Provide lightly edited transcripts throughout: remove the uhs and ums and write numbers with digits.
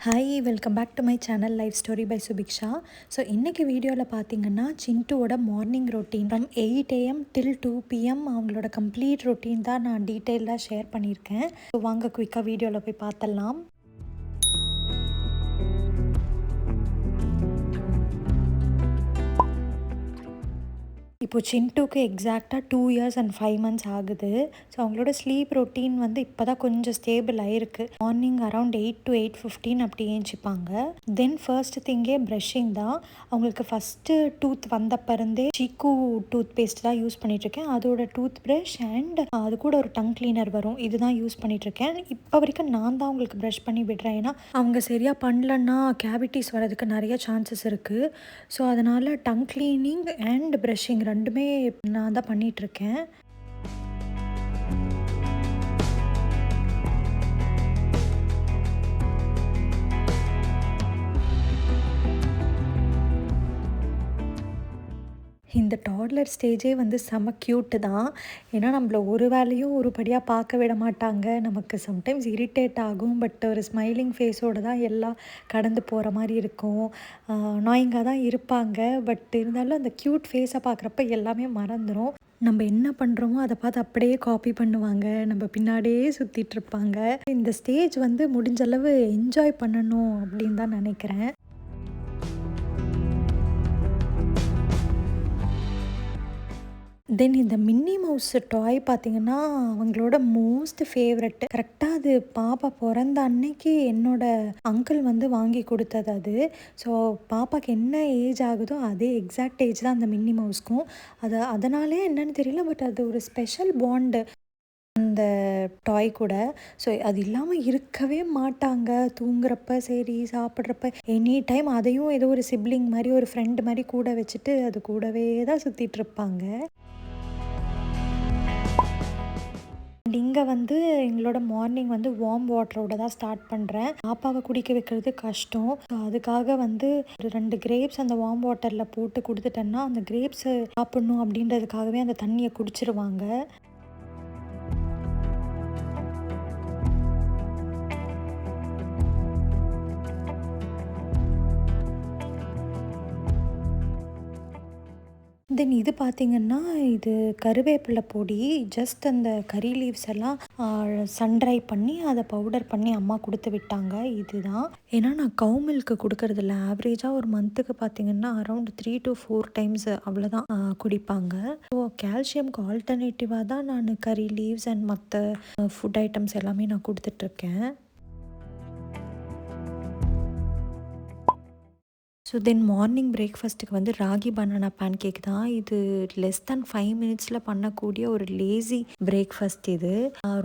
Hi welcome back to my channel life story by Subiksha. So இன்றைக்கி வீடியோவில் பார்த்தீங்கன்னா சின்ட்டுவோட morning routine from 8 AM till 2 PM அவங்களோட complete routine தான் நான் டீட்டெயிலாக ஷேர் பண்ணியிருக்கேன். ஸோ வாங்க குயிக்காக வீடியோவில் போய் பார்த்துடலாம். இப்போது சின்ட்டுக்கு எக்ஸாக்டாக 2 years and 5 months ஆகுது. ஸோ அவங்களோட ஸ்லீப் ரொட்டீன் வந்து இப்போ தான் கொஞ்சம் ஸ்டேபிள் ஆகிருக்கு. மார்னிங் அரவுண்ட் 8 to 8:15 அப்படி ஏஞ்சிப்பாங்க. தென் ஃபர்ஸ்ட் திங்கே ப்ரஷிங் தான். அவங்களுக்கு ஃபஸ்ட்டு டூத் வந்தப்பருந்தே சீக்கு டூத் பேஸ்ட் தான் யூஸ் பண்ணிகிட்ருக்கேன். அதோட டூத் ப்ரஷ் அண்ட் அது கூட ஒரு டங் கிளீனர் வரும், இதுதான் யூஸ் பண்ணிகிட்ருக்கேன். இப்போ வரைக்கும் நான் தான் அவங்களுக்கு ப்ரஷ் பண்ணி விடுறேன். ஏன்னா அவங்க சரியாக பண்ணலன்னா கேவிட்டிஸ் வரதுக்கு நிறைய சான்சஸ் இருக்குது. ஸோ அதனால் டங் கிளீனிங் அண்ட் ப்ரஷிங் ரெண்டுமே நான் தான் பண்ணிகிட்ருக்கேன். இந்த டாட்லர் ஸ்டேஜே வந்து செம க்யூட்டு தான். ஏன்னா நம்மள ஒரு வேலையும் ஒருபடியாக பார்க்க விட மாட்டாங்க. நமக்கு சம்டைம்ஸ் இரிட்டேட் ஆகும், பட் ஒரு ஸ்மைலிங் ஃபேஸோடு தான் எல்லாம் கடந்து போகிற மாதிரி இருக்கும். நாயிங்காக தான் இருப்பாங்க, பட் இருந்தாலும் அந்த க்யூட் ஃபேஸை பார்க்குறப்ப எல்லாமே மறந்துடும். நம்ம என்ன பண்ணுறோமோ அதை பார்த்து அப்படியே காப்பி பண்ணுவாங்க, நம்ம பின்னாடியே சுற்றிட்டுருப்பாங்க. இந்த ஸ்டேஜ் வந்து முடிஞ்சளவு என்ஜாய் பண்ணணும் அப்படின்னு தான் நினைக்கிறேன். தென் இந்த மின்னி மவுஸ் டாய் பார்த்திங்கன்னா அவங்களோட மோஸ்ட் ஃபேவரெட்டு. கரெக்டாக அது பாப்பா பிறந்த அன்னைக்கு என்னோடய அங்கிள் வந்து வாங்கி கொடுத்தது அது. ஸோ பாப்பாவுக்கு என்ன ஏஜ் ஆகுதோ அதே எக்ஸாக்ட் ஏஜ் தான் அந்த மின்னி மவுஸ்க்கும். அதனாலே என்னன்னு தெரியல, பட் அது ஒரு ஸ்பெஷல் பாண்டு அந்த டாய் கூட. ஸோ அது இல்லாமல் இருக்கவே மாட்டாங்க. தூங்குறப்ப சரி, சாப்பிட்றப்ப எனி டைம் அதையும் ஏதோ ஒரு சிப்ளிங் மாதிரி ஒரு ஃப்ரெண்டு மாதிரி கூட வச்சுட்டு அது கூடவே தான் சுற்றிட்டு இருப்பாங்க. இங்கே வந்து எங்களோட மார்னிங் வந்து வார்ம் வாட்டரோட தான் ஸ்டார்ட் பண்ணுறேன். பாப்பாவை குடிக்க வைக்கிறது கஷ்டம். ஸோ அதுக்காக வந்து ஒரு 2 கிரேப்ஸ் அந்த வார்ம் வாட்டரில் போட்டு கொடுத்துட்டேன்னா அந்த கிரேப்ஸை சாப்பிட்ணும் அப்படின்றதுக்காகவே அந்த தண்ணியை குடிச்சிருவாங்க. தென் இது பார்த்திங்கன்னா இது கருவேப்பிலை பொடி. ஜஸ்ட் அந்த கறி லீவ்ஸ் எல்லாம் சன்ட்ரை பண்ணி அதை பவுடர் பண்ணி அம்மா கொடுத்து விட்டாங்க. இதுதான். ஏன்னா நான் கவு மில்க்கு கொடுக்கறதில்ல. ஆவரேஜாக ஒரு மந்த்துக்கு பார்த்திங்கன்னா அரௌண்ட் 3 to 4 times அவ்வளோதான் குடிப்பாங்க. ஸோ கால்சியம்க்கு ஆல்டர்னேட்டிவாக தான் நான் கறி லீவ்ஸ் அண்ட் மற்ற ஃபுட் ஐட்டம்ஸ் எல்லாமே நான் கொடுத்துட்ருக்கேன். ஸோ தென் மார்னிங் பிரேக்ஃபாஸ்ட்டுக்கு வந்து ராகி பனானா பேன் கேக் தான். இது லெஸ் தேன் 5 minutes பண்ணக்கூடிய ஒரு லேசி பிரேக்ஃபாஸ்ட். இது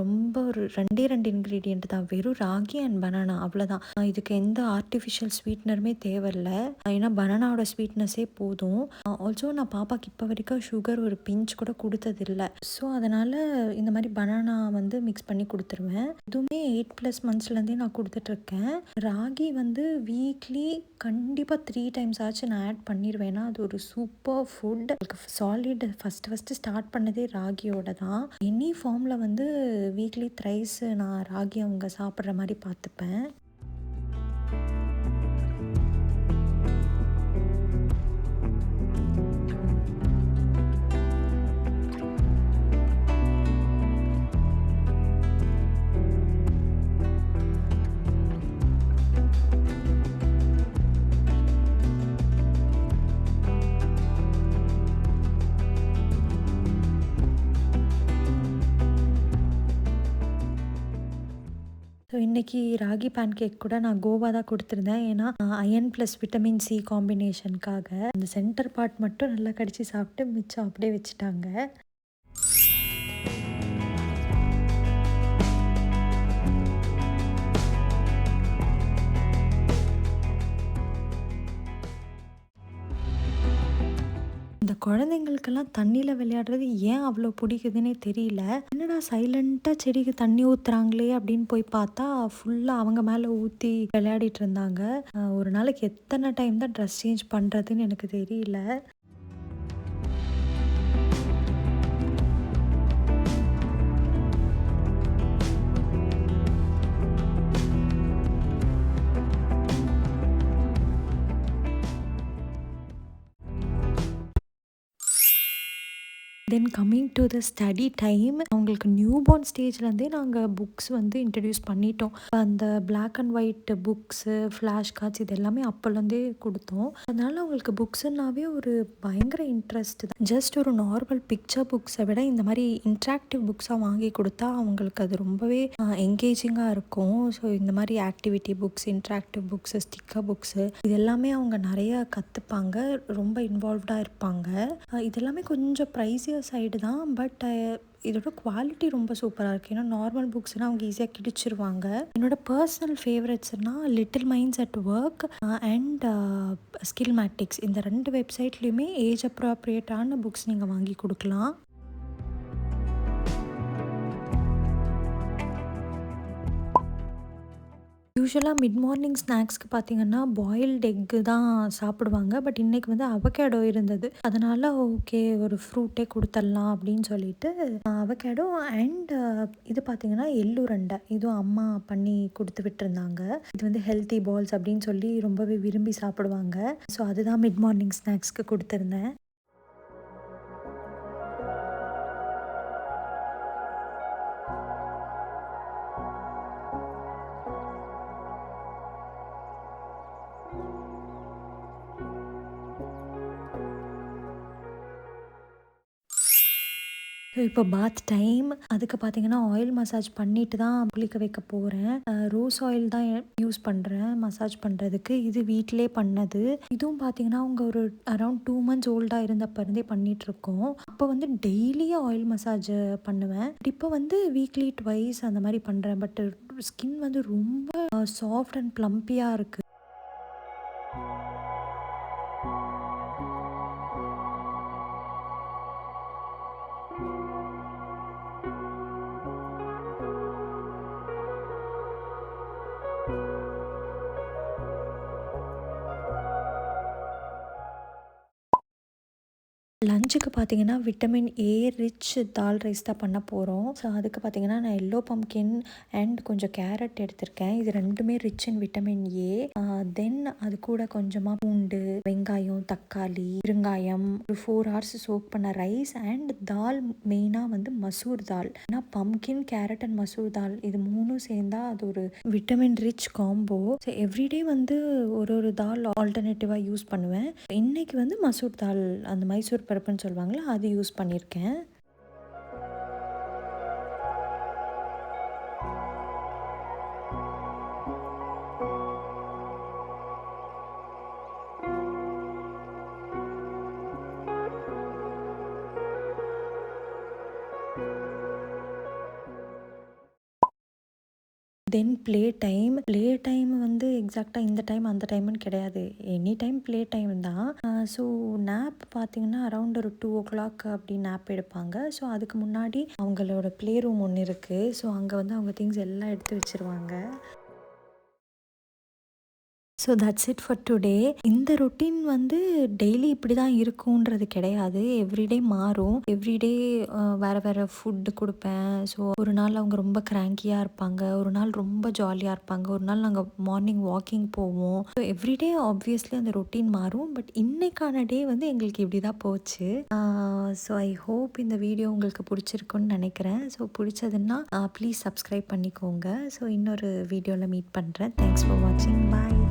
ரொம்ப ஒரு 2 இன்க்ரீடியண்ட் தான், வெறும் ராகி அண்ட் பனானா, அவ்வளோதான். இதுக்கு எந்த ஆர்டிஃபிஷியல் ஸ்வீட்னருமே தேவையில்லை, ஏன்னா பனானாவோட ஸ்வீட்னஸே போதும். ஆல்சோ நான் பாப்பாக்கு இப்போ வரைக்கும் சுகர் ஒரு பிஞ்ச் கூட கொடுத்ததில்லை. ஸோ அதனால் இந்த மாதிரி பனானா வந்து மிக்ஸ் பண்ணி கொடுத்துருவேன். இதுவுமே 8+ monthsலேருந்தே நான் கொடுத்துட்ருக்கேன். ராகி வந்து வீக்லி கண்டிப்பாக 3 times ஆச்சு நான் ஆட் பண்ணிடுவேன்னா அது ஒரு super food. Solid first start பண்ணதே ராகியோட தான். எனி ஃபார்மில் வந்து வீக்லி த்ரைஸ் நான் ராகி அவங்க சாப்பிட்ற மாதிரி பார்த்துப்பேன். ஸோ இன்றைக்கி ராகி பேன் கேக் கூட நான் கோவா தான் கொடுத்துருந்தேன். ஏன்னா அயன் ப்ளஸ் விட்டமின் சி காம்பினேஷனுக்காக. அந்த சென்டர் பார்ட் மட்டும் நல்லா கடிச்சு சாப்பிட்டு மிச்சம் அப்படியே வச்சுட்டாங்க. இந்த குழந்தைங்களுக்கெல்லாம் தண்ணியில் விளையாடுறது ஏன் அவ்வளோ பிடிக்குதுன்னே தெரியல. என்னடா சைலண்ட்டாக செடிக்கு தண்ணி ஊற்றுறாங்களே அப்படின்னு போய் பார்த்தா ஃபுல்லாக அவங்க மேலே ஊற்றி விளையாடிட்டு இருந்தாங்க. ஒரு நாளைக்கு எத்தனை டைம் தான் ட்ரெஸ் சேஞ்ச் பண்ணுறதுன்னு எனக்கு தெரியல. Then coming to the study time, அவங்களுக்கு நியூ பார்ன் ஸ்டேஜ்லேருந்தே நாங்கள் புக்ஸ் வந்து இன்ட்ரடியூஸ் பண்ணிட்டோம். அந்த black and white books, flash cards இது எல்லாமே அப்போலேருந்தே கொடுத்தோம். அதனால் அவங்களுக்கு புக்ஸுன்னாவே ஒரு பயங்கர இன்ட்ரெஸ்ட் தான். ஜஸ்ட் ஒரு நார்மல் பிக்சர் புக்ஸை விட இந்த மாதிரி இன்ட்ராக்டிவ் புக்ஸாக வாங்கி கொடுத்தா அவங்களுக்கு அது ரொம்பவே என்கேஜிங்காக இருக்கும். ஸோ இந்த மாதிரி activity books, interactive books, sticker books இது எல்லாமே அவங்க நிறையா கற்றுப்பாங்க, ரொம்ப இன்வால்வ்டாக இருப்பாங்க. இதெல்லாமே கொஞ்சம் ப்ரைஸியர் சைடு தான், பட் இதோட குவாலிட்டி ரொம்ப சூப்பராக இருக்குது. ஏன்னா நார்மல் புக்ஸ்னால் அவங்க ஈஸியாக கிடிச்சிருவாங்க. என்னோட பர்சனல் ஃபேவரட்ஸ்னால் little minds at work and Skillmatics, இந்த 2 வெப்சைட்லேயுமே ஏஜ் அப்ராப்ரியேட்டான புக்ஸ் நீங்கள் வாங்கி கொடுக்கலாம். யூஸ்வலாக மிட் மார்னிங் ஸ்நாக்ஸ்க்கு பார்த்தீங்கன்னா பாயில்டு எக்கு தான் சாப்பிடுவாங்க. பட் இன்றைக்கி வந்து அவகேடோ இருந்தது, அதனால் ஓகே ஒரு ஃப்ரூட்டே கொடுத்துடலாம் அப்படின்னு சொல்லிட்டு அவகேடோ அண்ட் இது பார்த்திங்கன்னா எள்ளுருண்டை, இதுவும் அம்மா பண்ணி கொடுத்து விட்டுருந்தாங்க. இது வந்து ஹெல்த்தி பால்ஸ் அப்படின்னு சொல்லி ரொம்பவே விரும்பி சாப்பிடுவாங்க. ஸோ அதுதான் மிட் மார்னிங் ஸ்நாக்ஸ்க்கு கொடுத்துருந்தேன். ஸோ இப்போ பாத் டைம், அதுக்கு பார்த்தீங்கன்னா ஆயில் மசாஜ் பண்ணிட்டு தான் குளிக்க வைக்க போகிறேன். ரோஸ் ஆயில் தான் யூஸ் பண்ணுறேன் மசாஜ் பண்ணுறதுக்கு. இது வீட்டிலே பண்ணது. இதுவும் பார்த்தீங்கன்னா அவங்க ஒரு அரௌண்ட் 2 months ஓல்டாக இருந்தப்போ இருந்தே பண்ணிகிட்ருக்கோம். அப்போ வந்து டெய்லியும் ஆயில் மசாஜ் பண்ணுவேன். இப்போ வந்து வீக்லி ட்வைஸ் அந்த மாதிரி பண்ணுறேன். பட் ஸ்கின் வந்து ரொம்ப சாஃப்ட் அண்ட் ப்ளம்பியாக இருக்குது. லஞ்சுக்கு பார்த்தீங்கன்னா vitamin A rich dal rice தான் பண்ண போகிறோம். ஸோ அதுக்கு பார்த்தீங்கன்னா நான் எல்லோ பம்கின் அண்ட் கொஞ்சம் கேரட் எடுத்திருக்கேன். இது 2மே ரிச் இன் விட்டமின் ஏ. தென் அது கூட கொஞ்சமாக பூண்டு, வெங்காயம், தக்காளி, பெருங்காயம், ஒரு 4 hours சோக் பண்ண ரைஸ் அண்ட் தால், மெயினாக வந்து மசூர் தால். ஏன்னா pumpkin, carat and masoor dal இது 3ம் சேர்ந்தா அது ஒரு vitamin rich combo. So everyday வந்து ஒரு தால் ஆல்டர்னேட்டிவாக யூஸ் பண்ணுவேன். இன்னைக்கு வந்து மசூர் தால், அந்த மைசூர் பருப்புன்னு சொல்லுவாங்களா, அது யூஸ் பண்ணியிருக்கேன். தென் ப்ளே டைம் வந்து எக்ஸாக்டாக இந்த டைம் அந்த டைம்னு கிடையாது, எனி டைம் ப்ளே டைம் தான். ஸோ நேப் பார்த்தீங்கன்னா அரௌண்ட் ஒரு 2 o'clock அப்படி நேப் எடுப்பாங்க. ஸோ அதுக்கு முன்னாடி அவங்களோட ப்ளே ரூம் ஒன்று இருக்குது. ஸோ அங்கே வந்து அவங்க திங்ஸ் எல்லாம் எடுத்து வச்சுருவாங்க. So that's it for today. இந்த ரொட்டீன் வந்து டெய்லி இப்படி தான் இருக்குன்றது கிடையாது, எவ்ரிடே மாறும். எவ்ரிடே வேறு வேறு ஃபுட்டு கொடுப்பேன். ஸோ ஒரு நாள் அவங்க ரொம்ப கிராங்கியாக இருப்பாங்க, ஒரு நாள் ரொம்ப ஜாலியாக இருப்பாங்க, ஒரு நாள் நாங்கள் மார்னிங் வாக்கிங் போவோம். ஸோ எவ்ரிடே ஆப்வியஸ்லி அந்த ரொட்டீன் மாறும். பட் இன்னைக்கான டே வந்து எங்களுக்கு இப்படி தான் போச்சு. ஸோ ஐ ஹோப் இந்த வீடியோ உங்களுக்கு பிடிச்சிருக்குன்னு நினைக்கிறேன். ஸோ பிடிச்சதுன்னா ப்ளீஸ் சப்ஸ்கிரைப் பண்ணிக்கோங்க. ஸோ இன்னொரு வீடியோவில் மீட் பண்ணுறேன். தேங்க்ஸ் ஃபார் வாட்சிங். பாய்.